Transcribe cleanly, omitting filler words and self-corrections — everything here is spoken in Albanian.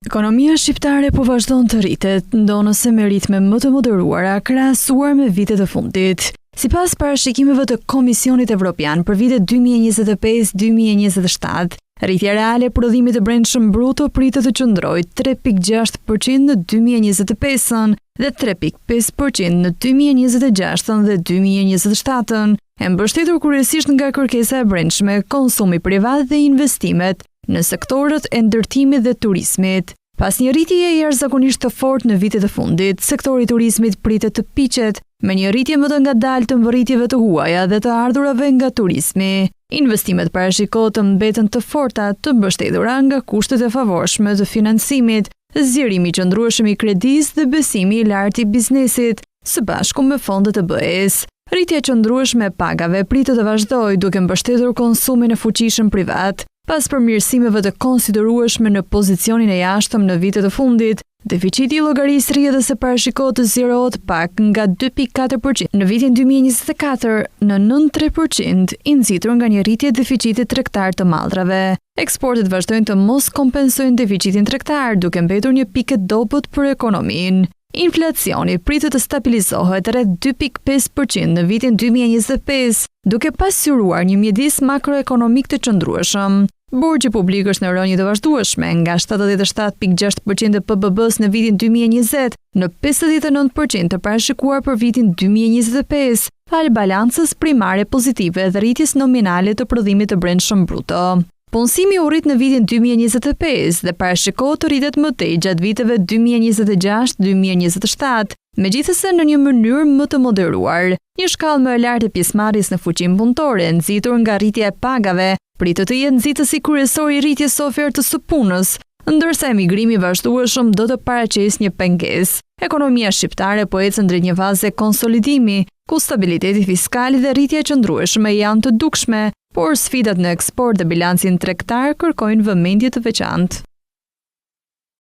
Ekonomia shqiptare po vazhdon të rritet, ndonëse me ritme më të moderuara krahasuar me vitet e fundit. Sipas parashikimeve të Komisionit Evropian për vitet 2025-2027, rritja reale e prodhimit të brendshëm bruto pritet të qëndrojë 3.6% në 2025 dhe 3.5% në 2026 dhe 2027, e mbështetur kryesisht nga kërkesa e brendshme, konsumi privat dhe investimet në sektorët e ndërtimit dhe turizmit. Pas një rritje jashtëzakonisht të fortë në vitet e fundit, sektori i turizmit pritet të piqet me një rritje më të ngadalë të mbërritjeve të huaja dhe të ardhurave nga turizmi. Investimet parashikohet të mbeten të forta, të mbështetura nga kushtet e favorshme të financimit, zgjerimi i qëndrueshëm i kredisë dhe besimi i lartë i biznesit, së bashku me fondet e BE-s. Rritja e qëndrueshme e pagave pritet të vazhdojë duke mbështetur konsumin e fuqishëm privat. Pas përmirësimeve të konsiderueshme në pozicionin e jashtëm në vitet e fundit, deficiti i llogarisë rrjedhëse parashikohet të zgjerohet pak nga 2.4% në vitin 2024 në 9.3%, i nxitur nga një rritje e deficitit tregtar të mallrave. Eksportet vazhdojnë të mos kompensojnë deficitin tregtar, duke mbetur një pikë dobët për ekonominë. Inflacioni pritet të stabilizohet rreth 2.5% në vitin 2025, duke pasqyruar një mjedis makroekonomik të qëndrueshëm. Borxhi publik është në rënje të vazhdueshme nga 77.6% e PBB-s në vitin 2020 në 59% të parashikuar për vitin 2025, fal balancës primare pozitive dhe rritjes nominale të prodhimit të brendshëm bruto. Punësimi u rrit në vitin 2025 dhe parashikohet të rritet më tej gjatë viteve 2026-2027, megjithëse në një mënyrë më të moderuar. Një shkallë më e lartë e pjesëmarrjes në fuqinë punëtore, nxitur nga rritja e pagave, pritet të jetë nxitësi kryesor i rritjes së ofertës së punës, ndërsa emigrimi i vazhdueshëm do të paraqesë një pengesë. Ekonomia shqiptare po ecën drejt një faze konsolidimi, ku stabiliteti fiskal dhe rritja e qëndrueshme janë të dukshme, por sfidat në eksport dhe bilancin tregtar kërkojnë vëmendje të veçantë.